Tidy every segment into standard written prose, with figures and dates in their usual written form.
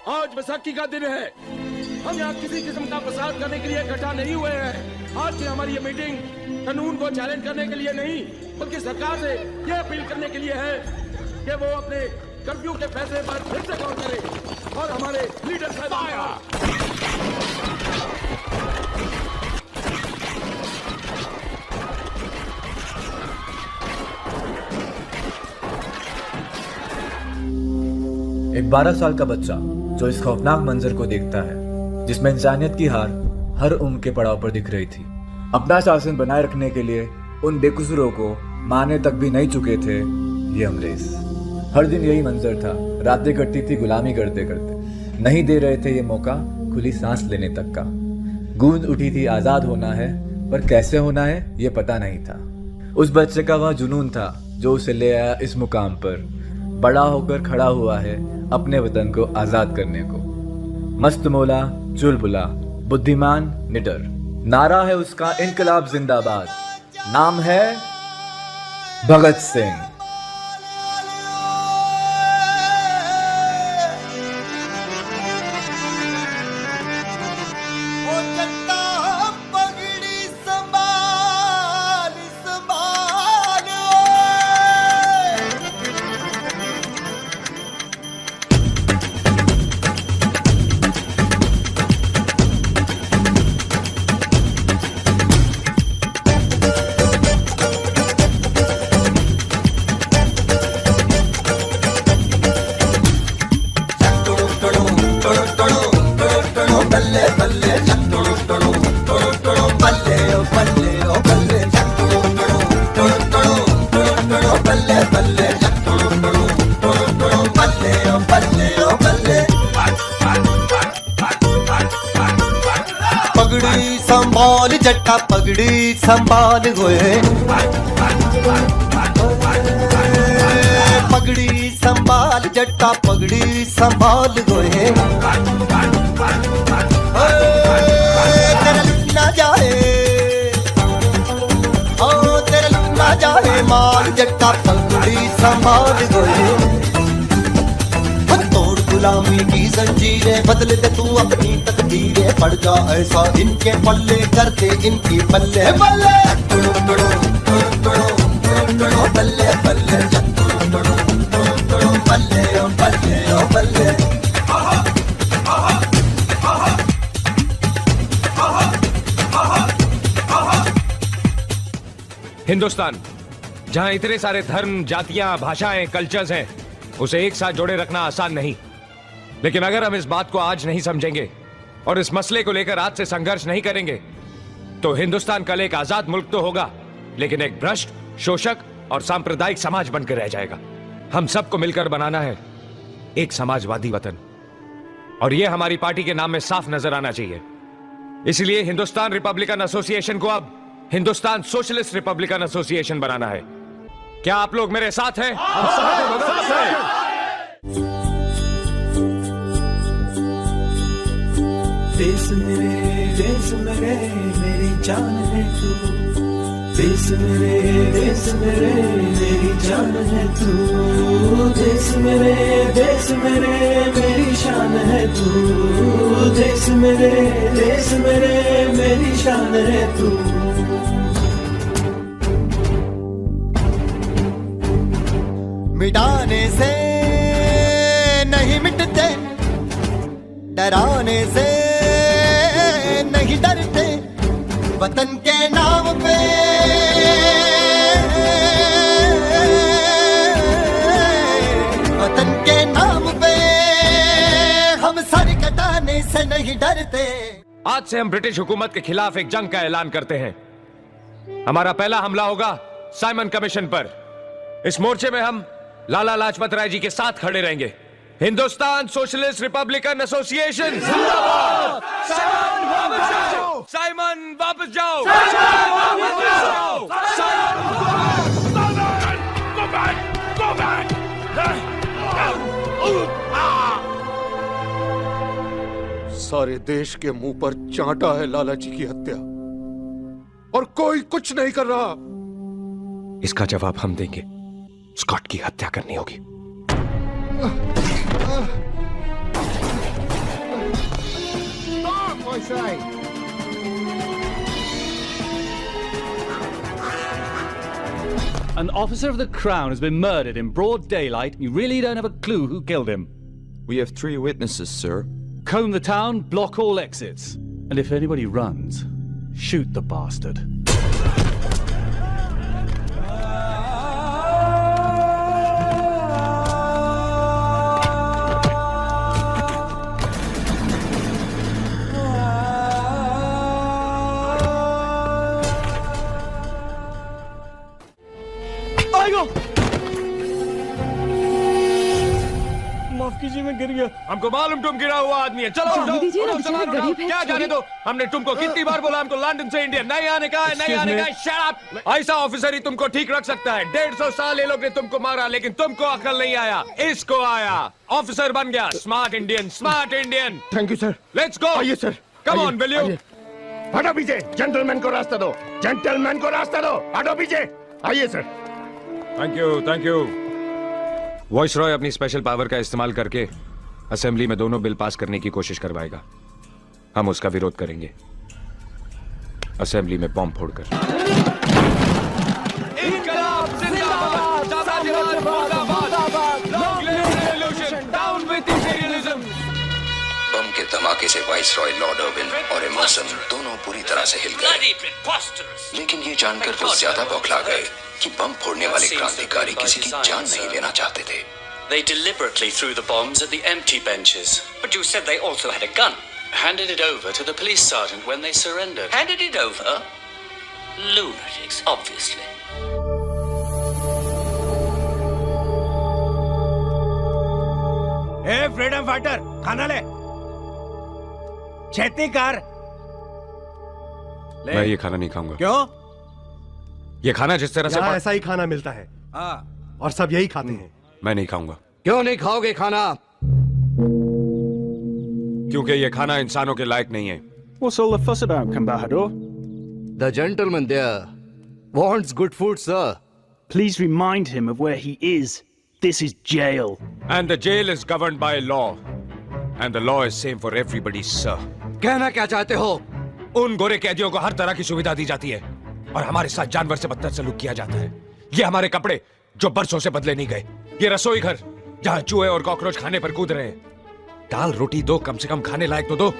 आज बैसाखी का दिन है। हम यहाँ किसी किस्म का प्रसाद करने के लिए इकट्ठा नहीं हुए हैं। आज की हमारी ये मीटिंग कानून को चैलेंज करने के लिए नहीं, बल्कि सरकार से ये अपील करने के लिए है कि वो अपने कर्फ्यू के फैसले पर फिर से गौर करे और हमारे लीडर साहब एक 12 साल का बच्चा जो इस खौफनाक मंजर को देखता है, जिसमें इंसानियत की हार हर उम्र के पड़ाव पर दिख रही थी। अपना शासन बनाए रखने के लिए उन बेकसूरों को मारने तक भी नहीं चुके थे ये अंग्रेज। हर दिन यही मंजर था, रातें कटती थी गुलामी करते करते। नहीं दे रहे थे ये मौका खुली सांस लेने तक का। गूंज उठी थी आजाद होना है, पर कैसे होना है ये पता नहीं था। उस बच्चे का वह जुनून था जो उसे ले आया इस मुकाम पर। बड़ा होकर खड़ा हुआ है अपने वतन को आजाद करने को। मस्त मौला चुलबुला, बुद्धिमान निडर। नारा है उसका इनकलाब जिंदाबाद। नाम है भगत सिंह। पगड़ी संभाल जट्टा पगड़ी संभाल होए, पगड़ी संभाल जट्टा पगड़ी संभाल होए। तेरा लुट ना जाए, ओ तेरा लुट ना जाए माल जट्टा पगड़ी संभाल होए। तोड़ गुलामी की जंजीरें, बदले दे तू अपनी तकदीरें। पड़ जा ऐसा इनके पल्ले, करते इनकी बल्ले बल्ले बल्ले बल्ले बल्ले बल्ले बल्ले। हिंदुस्तान जहां इतने सारे धर्म, जातियां, भाषाएं, कल्चर्स हैं, उसे एक साथ जोड़े रखना आसान नहीं। लेकिन अगर हम इस बात को आज नहीं समझेंगे और इस मसले को लेकर आज से संघर्ष नहीं करेंगे, तो हिंदुस्तान कल एक आजाद मुल्क तो होगा, लेकिन एक भ्रष्ट, शोषक और सांप्रदायिक समाज बनकर रह जाएगा। हम सबको मिलकर बनाना है एक समाजवादी वतन, और यह हमारी पार्टी के नाम में साफ नजर आना चाहिए। इसलिए हिंदुस्तान रिपब्लिकन एसोसिएशन को अब हिंदुस्तान सोशलिस्ट रिपब्लिकन एसोसिएशन बनाना है। क्या आप लोग मेरे साथ हैं? देश मेरे मेरी जान है तू। देश मेरे मेरी जान है तू। देश मेरे मेरी शान है तू। देश मेरे मेरी शान है तू। मिटाने से नहीं मिटते, डराने से नहीं डरते, वतन के नाम पे वतन के नाम पे हम सर कटाने से नहीं डरते। आज से हम ब्रिटिश हुकूमत के खिलाफ एक जंग का ऐलान करते हैं। हमारा पहला हमला होगा साइमन कमीशन पर। इस मोर्चे में हम लाला लाजपत राय जी के साथ खड़े रहेंगे। हिंदुस्तान सोशलिस्ट रिपब्लिकन एसोसिएशन जिंदाबाद। साइमन वापस जाओ, साइमन वापस जाओ, सारे देश के मुंह पर चांटा है लाला जी की हत्या, और कोई कुछ नहीं कर रहा। इसका जवाब हम देंगे। स्कॉट की हत्या करनी होगी। An officer of the Crown has been murdered in broad daylight. You really don't have a clue who killed him. We have 3 witnesses, sir. Comb the town, block all exits. And if anybody runs, shoot the bastard. माफ कीजिए, मैं गिर गया। हमको मालूम तुम गिरा हुआ आदमी है। चलो जाने दीजिए ना, बेचारा गरीब है, क्या जाने दो, हमने तुमको कितनी बार बोला हमको लंदन से इंडिया नहीं आने का है, नहीं Excuse आने me. का है। Shut up. ऐसा ऑफिसर ही तुमको ठीक रख सकता है। 150 साल ये लोग ने तुमको मारा, लेकिन तुमको अकल नहीं आया। इसको आया, ऑफिसर बन गया। Smart Indian, smart Indian. Thank you sir. Let's go. आइए सर। कम आइए, ऑन, विल यू? आइए। हटो पीछे, जेंटलमैन को रास्ता दो, जेंटलमैन को रास्ता दो, हटो पीछे। आइए sir. Thank you, thank you. Voice Roy अपनी स्पेशल पावर का इस्तेमाल करके असेंबली में दोनों बिल पास करने की कोशिश करवाएगा। हम उसका विरोध करेंगे, असेंबली में बॉम्ब फोड़कर। इनकलाब जिंदाबाद, साम्राज्यवाद मुर्दाबाद, long live revolution, down with imperialism. बम के धमाके से वाइसरॉय लॉर्ड अर्विन और एमर्सन दोनों पूरी तरह से हिल गए, लेकिन ये जानकर वो ज्यादा बौखला गए कि बम फोड़ने वाले क्रांतिकारी किसी की जान नहीं लेना चाहते थे। They deliberately threw the bombs at the empty benches. But you said they also had a gun. Handed it over to the police sergeant when they surrendered. Handed it over? Lunatics, obviously. A freedom fighter, खाना ले। छेती कर। मैं ये खाना नहीं खाऊंगा। क्यों? ये खाना जिस तरह से ऐसा ही खाना मिलता है। और सब यही खाते हैं। मैं नहीं खाऊंगा। क्यों नहीं खाओगे खाना? क्योंकि ये खाना इंसानों के लायक नहीं है। What's all the fuss about, Cambahador? The gentleman there wants good food, sir. Please remind him of where he is. This is jail. And the jail is governed by law. And the law is same for everybody, sir. कहना क्या चाहते हो? उन गोरे कैदियों को हर तरह की सुविधा दी जाती है और हमारे साथ जानवर से बदतर सलूक किया जाता है। ये हमारे कपड़े जो बरसों से बदले नहीं गए, ये रसोई घर जहां चूहे और कॉकरोच खाने पर कूद रहे हैं। दाल रोटी दो, कम से कम खाने लायक तो दो।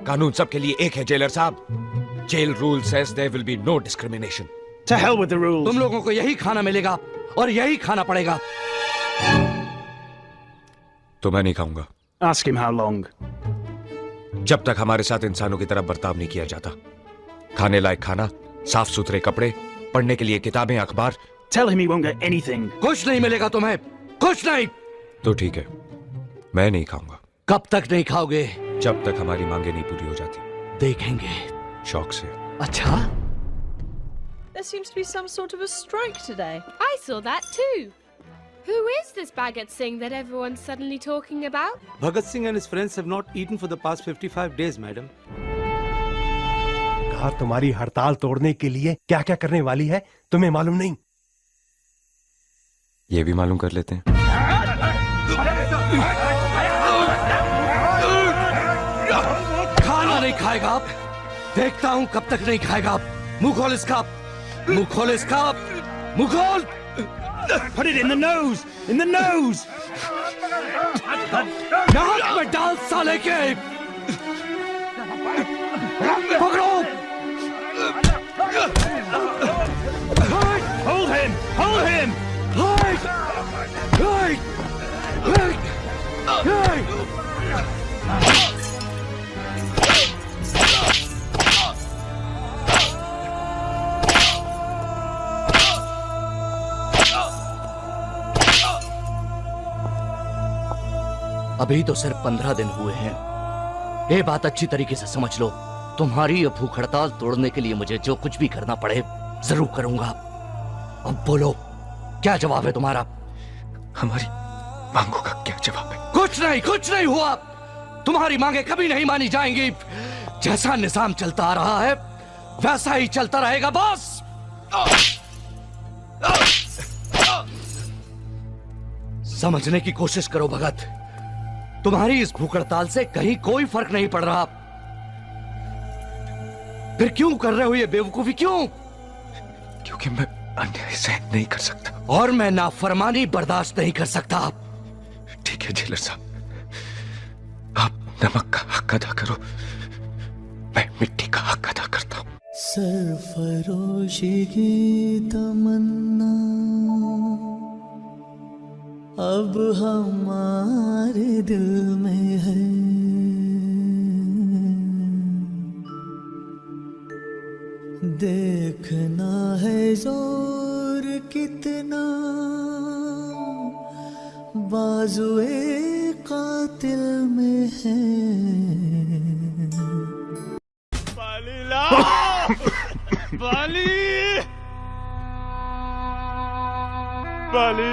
कानून सबके लिए एक है जेलर साहब। Jail rule says there will be no discrimination. To hell with the rules. तुम लोगों को यही खाना मिलेगा और यही खाना पड़ेगा। तो मैं नहीं खाऊंगा। Ask him how long. जब तक हमारे साथ इंसानों की तरह बर्ताव नहीं किया जाता। खाने लायक खाना, साफ सुथरे कपड़े, पढ़ने के लिए किताबें, अखबार। Tell him he won't get anything. कुछ नहीं मिलेगा तुम्हें, कुछ नहीं। तो ठीक है, मैं नहीं खाऊंगा। कब तक नहीं खाओगे? जब तक हमारी मांगे नहीं पूरी हो जाती। देखेंगे। शौक से। अच्छा? There seems to be some sort of a strike today. I saw that too. Who is this Bhagat Singh that everyone's suddenly talking about? Bhagat Singh and his friends have not eaten for the past 55 days, madam. कहा तुम्हारी हड़ताल तोड़ने के लिए क्या क्या करने वाली है तुम्हें मालूम नहीं? ये भी मालूम कर लेते हैं। खाना नहीं खाएगा आप? देखता हूँ कब तक नहीं खाएगा आप। मुंह खोल इसका, मुंह खोल इसका, मुंह खोल। Put it in the nose! In the nose! नाक में डाल साले के। पकड़ो। Hold him! Hold him! अभी तो सिर्फ 15 दिन हुए हैं। ये बात अच्छी तरीके से समझ लो। तुम्हारी ये भूख हड़ताल तोड़ने के लिए मुझे जो कुछ भी करना पड़े जरूर करूंगा। अब बोलो, क्या जवाब है तुम्हारा? हमारी मांगों का क्या जवाब है? कुछ नहीं हुआ। तुम्हारी मांगे कभी नहीं मानी जाएंगी। जैसा निजाम चलता आ रहा है वैसा ही चलता रहेगा बॉस। समझने की कोशिश करो भगत, तुम्हारी इस भूख हड़ताल से कहीं कोई फर्क नहीं पड़ रहा। फिर क्यों कर रहे हो ये बेवकूफी, क्यों? क्योंकि मैं अन्याय सहन नहीं कर सकता। और मैं नाफरमानी बर्दाश्त नहीं कर सकता। ठीक है जेलर साहब, आप नमक का हक अदा करो, मैं मिट्टी का हक अदा करता हूं। सरफरोशी की तमन्ना अब हमारे दिल में है, देखना है जोर कितना बाजुए कातिल में है। बाली बाली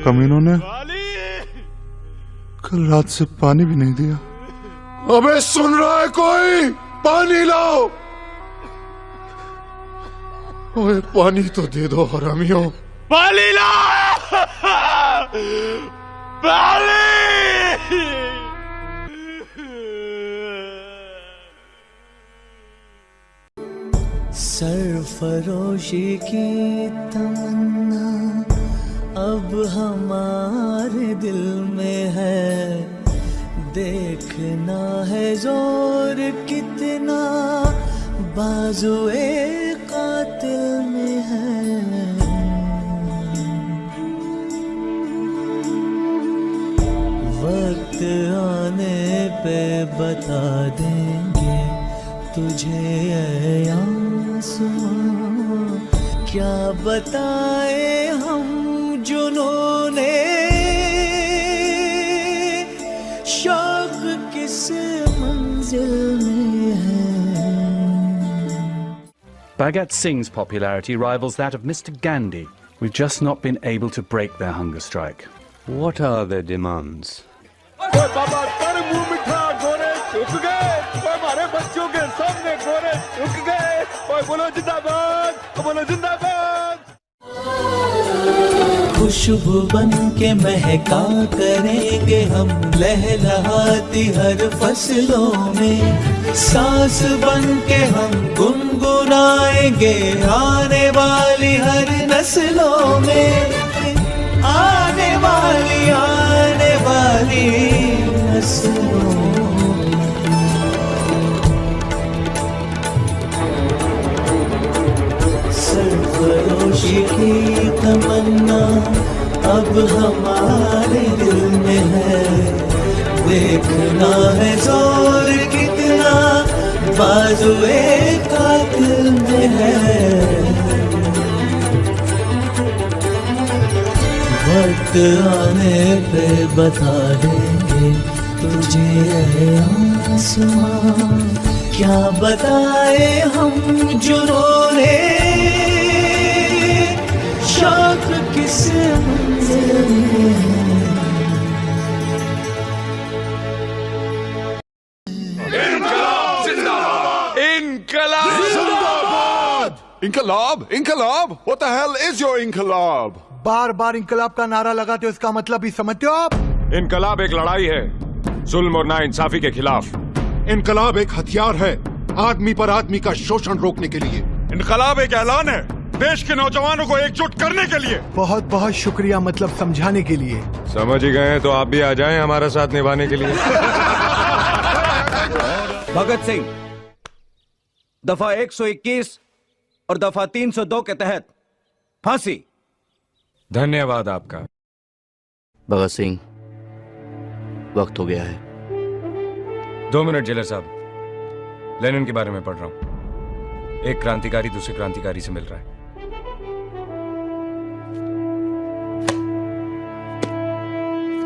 कमीनों ने कल रात से पानी भी नहीं दिया। अबे सुन रहा है कोई? पानी लाओ। ओए पानी तो दे दो हरामियों। पानी लाओ। पानी। सरफरोशी की तमन्ना अब हमारे दिल में है, देखना है जोर कितना बाजुए कातिल में है। वक्त आने पे बता देंगे तुझे ऐ आसमां, क्या बताए हम जुनूने शौक किस मंजिल में है। Bhagat Singh's popularity rivals that of Mr. Gandhi. We've just not been able to break their hunger strike. What are their demands? बाबा कर मुंह मिठा, गोरे झुक गए, हमारे बच्चों के सामने गोरे झुक गए। बोलो जिंदाबाद, बोलो जिंदाबाद। खुशबू बन के महका करेंगे हम लहलहाती हर फसलों में, सांस बन के हम गुनगुनाएंगे आने वाली हर नस्लों में, आने वाली नस्लों। सरफरोशी की तमन्ना अब हमारे दिल में है, देखना है जोर कितना बाजुए कातिल में है। वक्त आने पे बता देंगे तुझे आसमां, क्या बताए हम जुनूने शौक किस मंजिल में है। इनकलाब, इनकलाब, what the hell is your इनकलाब? बार बार इनकलाब का नारा लगाते हो, इसका मतलब भी समझते हो आप? इनकलाब एक लड़ाई है जुल्म और नाइंसाफी के खिलाफ। इनकलाब एक हथियार है आदमी पर आदमी का शोषण रोकने के लिए। इनकलाब एक ऐलान है देश के नौजवानों को एकजुट करने के लिए। बहुत बहुत शुक्रिया, मतलब समझाने के लिए। समझ ही गए तो आप भी आ जाएं हमारा साथ निभाने के लिए। भगत सिंह, दफा 121 और दफा 302 के तहत फांसी। धन्यवाद आपका। भगत सिंह, वक्त हो गया है। 2 मिनट जेलर साहब, लेनिन के बारे में पढ़ रहा हूं। एक क्रांतिकारी दूसरे क्रांतिकारी से मिल रहा है।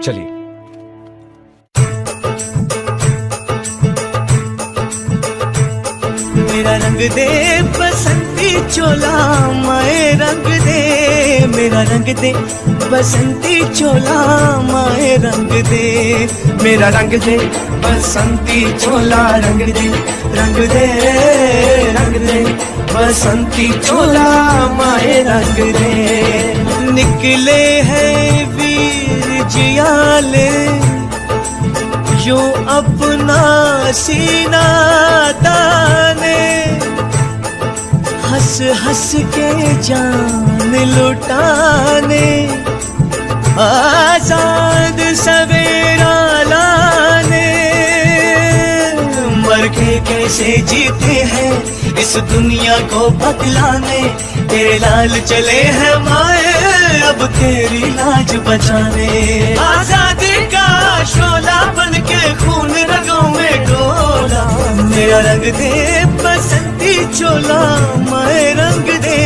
चलिए। मेरा रंग दे बसंती चोला माए रंग दे, मेरा रंग दे बसंती चोला माए रंग दे, मेरा रंग दे बसंती चोला रंग दे, रंग दे रंग दे बसंती चोला माए रंग दे। निकले हैं वीर जियाले जो अपना सीना ताने, हंस हंस के जान लुटाने, आजाद सवेरा लाने, मर के कैसे जीते हैं इस दुनिया को बदलाने, तेरे लाल चले हैं माए अब तेरी लाज बचाने। आजादी का शोला बन के खून रगों में डोला, मेरा रंग दे बसंती चोला माए रंग दे,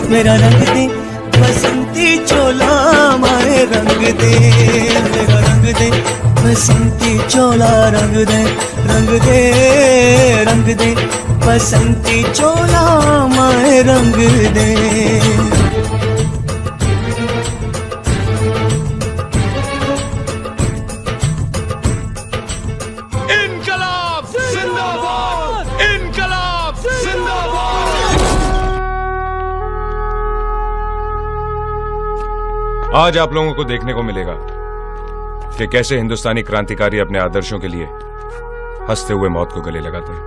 मेरा रंग दे बसंती चोला माए रंग दे, मेरा रंग दे बसंती चोला रंग दे, रंग दे रंग दे बसंती चोला माए रंग दे। इनकलाब जिंदाबाद, इनकलाब जिंदाबाद। आज आप लोगों को देखने को मिलेगा कि कैसे हिंदुस्तानी क्रांतिकारी अपने आदर्शों के लिए हंसते हुए मौत को गले लगाते हैं।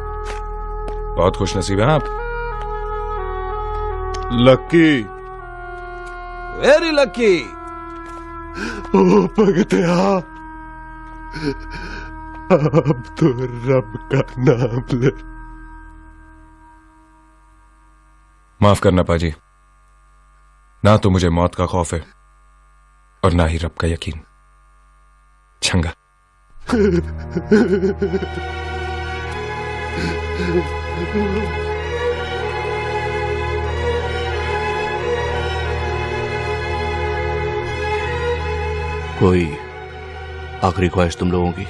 बहुत खुशनसीब हैं आप। Lucky, very lucky. ओ भगतिया, अब तो रब का नाम ले। माफ करना पाजी, ना तो मुझे मौत का खौफ है और ना ही रब का यकीन। चंगा। कोई आखिरी ख्वाहिश तुम लोगों की?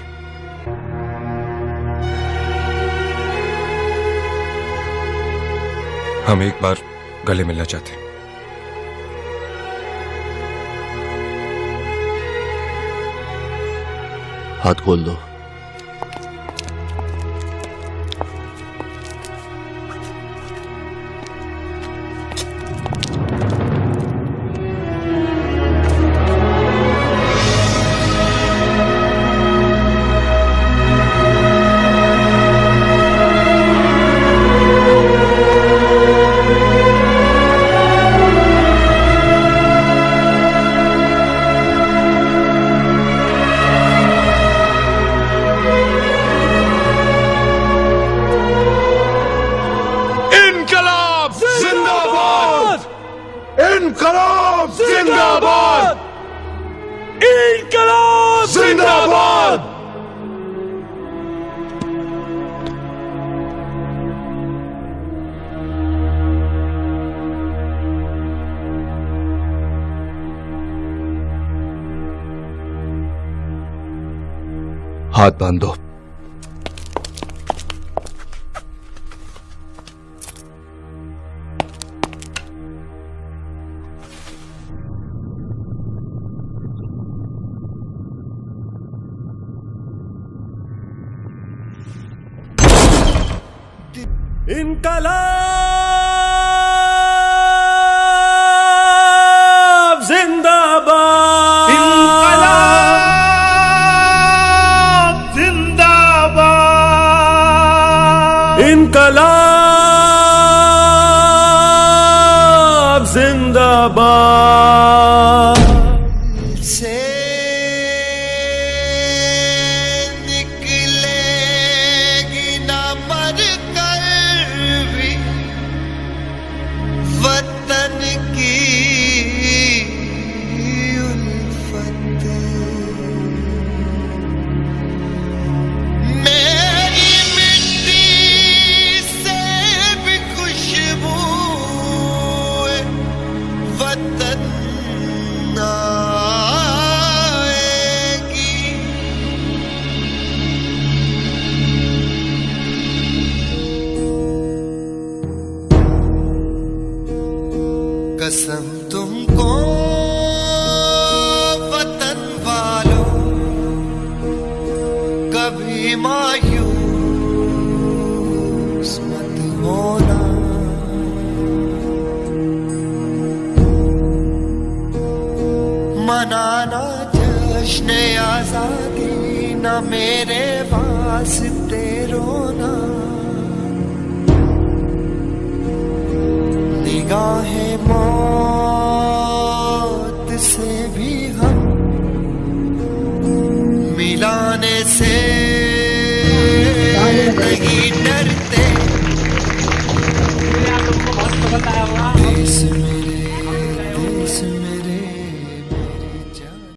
हम एक बार गले मिलना चाहते हैं। हाथ खोल दो। इनकलाब जिंदाबाद, इनकलाब जिंदाबाद। हाथ बांध दो। इनकलाब जिंदाबाद, इनकलाब जिंदाबाद, इनकलाब जिंदाबाद। से निकलेगी न मर कर भी वतन की उल्फत, मेरी मिट्टी से भी खुशबू वतन आएगी। कसम तुमको वतन वालों, कभी मायूस मत होना। मनाना जश्न आजादी न मेरे वास्ते रोना, निगाहे मौत से भी हम मिलाने से